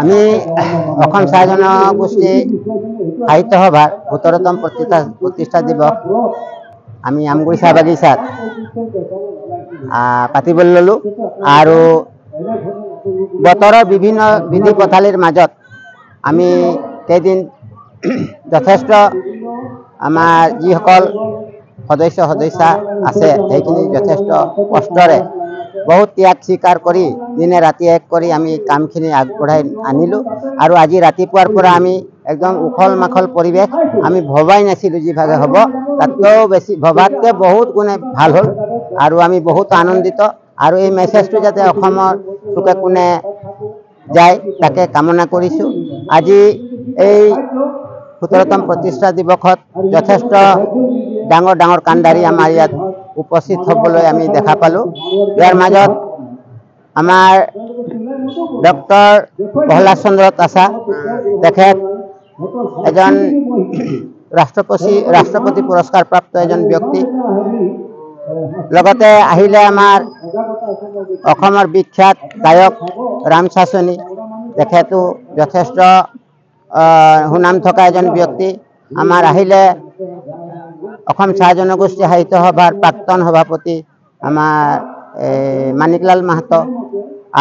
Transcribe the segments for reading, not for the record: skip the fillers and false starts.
আমি অসম চাহ জনগোষ্ঠী সাহিত্য সভাৰ ১৭তম প্ৰতিষ্ঠা দিৱস আমি আমগুৰি চাহ বাগিচাত পাতিবলৈ ললোঁ আৰু বতৰৰ বিভিন্ন বিধি পথালিৰ মাজত আমি কেইদিন যথেষ্ট আমাৰ যিসকল সদস্যা আছে সেইখিনি যথেষ্ট কষ্টৰে বহুত ত্যাগ স্বীকাৰ কৰি দিনে ৰাতি এক কৰি আমি কামখিনি আগবঢ়াই আনিলোঁ আৰু আজি ৰাতিপুৱাৰ পৰা আমি একদম উখল মাখল পৰিৱেশ আমি ভবাই নাছিলোঁ যিভাগে হ'ব তাতকৈও বেছি ভবাতকৈ বহুত গুণে ভাল হ'ল আৰু আমি বহুত আনন্দিত আৰু এই মেছেজটো যাতে অসমৰ চুকে কোণে যায় তাকে কামনা কৰিছোঁ। আজি এই ১৭তম প্ৰতিষ্ঠা দিৱসত যথেষ্ট ডাঙৰ ডাঙৰ কাণ্ডাৰী আমাৰ ইয়াত উপস্থিত হ'বলৈ আমি দেখা পালোঁ। ইয়াৰ মাজত আমাৰ ডক্টৰ প্ৰহ্লাদ চন্দ্ৰ তাছা তেখেত এজন ৰাষ্ট্ৰপতি পুৰস্কাৰ প্ৰাপ্ত এজন ব্যক্তি, লগতে আহিলে আমাৰ অসমৰ বিখ্যাত গায়ক ৰাম চাচনি, তেখেতো যথেষ্ট সুনাম থকা এজন ব্যক্তি। আমাৰ আহিলে অসম চাহ জনগোষ্ঠী সাহিত্য সভাৰ প্ৰাক্তন সভাপতি আমাৰ মানিকলাল মাহাতো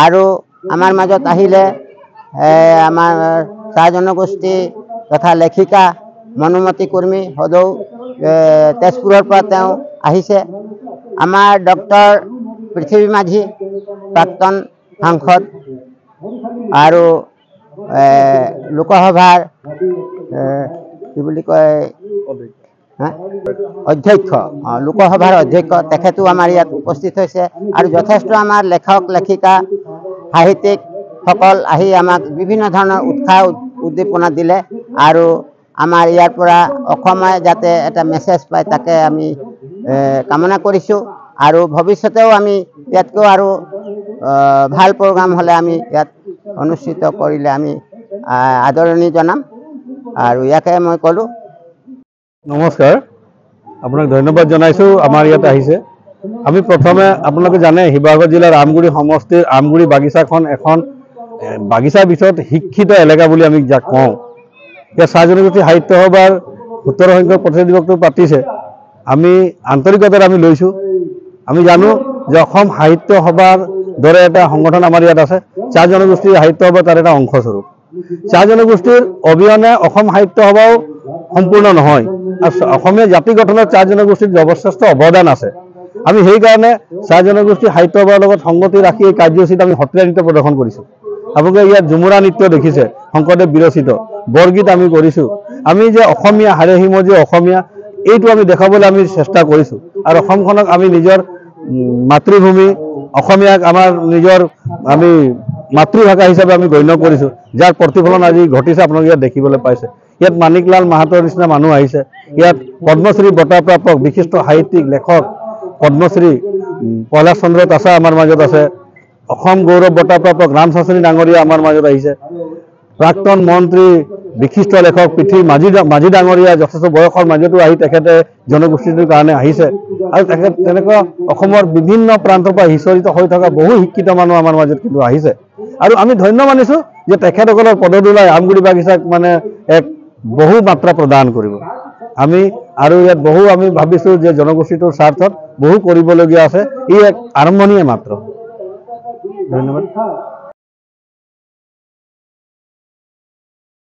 আৰু আমাৰ মাজত আহিলে আমাৰ চাহ জনগোষ্ঠী তথা লেখিকা মনুমতী কুৰ্মী সদৌ তেজপুৰৰ পৰা তেওঁ আহিছে। আমাৰ ডক্টৰ পৃথিৱী মাঝি প্ৰাক্তন সাংসদ আৰু লোকসভাৰ কি বুলি কয় অধ্যক্ষ, লোকসভাৰ অধ্যক্ষ তেখেতো আমাৰ ইয়াত উপস্থিত হৈছে আৰু যথেষ্ট আমাৰ লেখক লেখিকা সাহিত্যিকসকল আহি আমাক বিভিন্ন ধৰণৰ উৎসাহ উদ্দীপনা দিলে আৰু আমাৰ ইয়াৰ পৰা অসমে যাতে এটা মেছেজ পায় তাকে আমি কামনা কৰিছোঁ আৰু ভৱিষ্যতেও আমি ইয়াতকৈ আৰু ভাল প্ৰগ্ৰাম হ'লে আমি ইয়াত অনুষ্ঠিত কৰিলে আমি আদৰণি জনাম আৰু ইয়াকে মই ক'লোঁ। নমস্কাৰ, আপোনাক ধন্যবাদ জনাইছোঁ আমাৰ ইয়াত আহিছে। আমি প্ৰথমে আপোনালোকে জানে শিৱসাগৰ জিলাৰ আমগুৰি সমষ্টিৰ আমগুৰি বাগিচাখন এখন বাগিচাৰ ভিতৰত শিক্ষিত এলেকা বুলি আমি যাক কওঁ। ইয়াত চাহ জনগোষ্ঠী সাহিত্য সভাৰ ১৭ সংখ্যক প্ৰতিষ্ঠা দিৱসটো পাতিছে। আমি আন্তৰিকতাৰে আমি লৈছোঁ। আমি জানো যে অসম সাহিত্য সভাৰ দৰে এটা সংগঠন আমাৰ ইয়াত আছে। চাহ জনগোষ্ঠীৰ সাহিত্য সভা তাৰ এটা অংশস্বৰূপ। চাহ জনগোষ্ঠীৰ অবিহনে অসম সাহিত্য সভাও সম্পূৰ্ণ নহয় আৰু অসমীয়া জাতি গঠনত চাহ জনগোষ্ঠীৰ যথেষ্ট অৱদান আছে। আমি সেইকাৰণে চাহ জনগোষ্ঠী সাহিত্য সভাৰ লগত সংগতি ৰাখি এই কাৰ্যসূচীত আমি সত্ৰীয়া নৃত্য প্ৰদৰ্শন কৰিছোঁ। আপোনালোকে ইয়াত ঝুমুৰা নৃত্য দেখিছে, শংকৰদেৱ বিৰচিত বৰগীত আমি কৰিছোঁ। আমি যে অসমীয়া হাড়ে হিমে যে অসমীয়া এইটো আমি দেখাবলৈ আমি চেষ্টা কৰিছোঁ আৰু অসমখনক আমি নিজৰ মাতৃভূমি অসমীয়াক আমাৰ নিজৰ আমি মাতৃভাষা হিচাপে আমি গণ্য কৰিছোঁ, যাৰ প্ৰতিফলন আজি ঘটিছে আপোনালোকে ইয়াত দেখিবলৈ পাইছে। ইয়াত মানিকলাল মাহাতৰ নিচিনা মানুহ আহিছে। ইয়াত পদ্মশ্ৰী বঁটা প্ৰাপক বিশিষ্ট সাহিত্যিক লেখক পদ্মশ্ৰী প্ৰহ্লাদ চন্দ্ৰ তাছা আমাৰ মাজত আছে। অসম গৌৰৱ বঁটা প্ৰাপক ৰাম চাচনি ডাঙৰীয়া আমাৰ মাজত আহিছে। প্ৰাক্তন মন্ত্ৰী বিশিষ্ট লেখক পৃথিৱী মাঝি ডাঙৰীয়া যথেষ্ট বয়সৰ মাজতো আহি তেখেতে জনগোষ্ঠীটোৰ কাৰণে আহিছে আৰু তেখেত তেনেকুৱা অসমৰ বিভিন্ন প্ৰান্তৰ পৰা সিঁচৰিত হৈ থকা বহু শিক্ষিত মানুহ আমাৰ মাজত কিন্তু আহিছে আৰু আমি ধন্য মানিছোঁ যে তেখেতসকলৰ পদদোলাই আমগুৰি বাগিচাক মানে এক বহু মাত্ৰা প্ৰদান কৰিব। আমি আৰু ইয়াত বহু আমি ভাবিছোঁ যে জনগোষ্ঠীটোৰ স্বাৰ্থত বহু কৰিবলগীয়া আছে। ই এক আৰম্ভণিয়ে মাত্ৰ। ধন্যবাদ।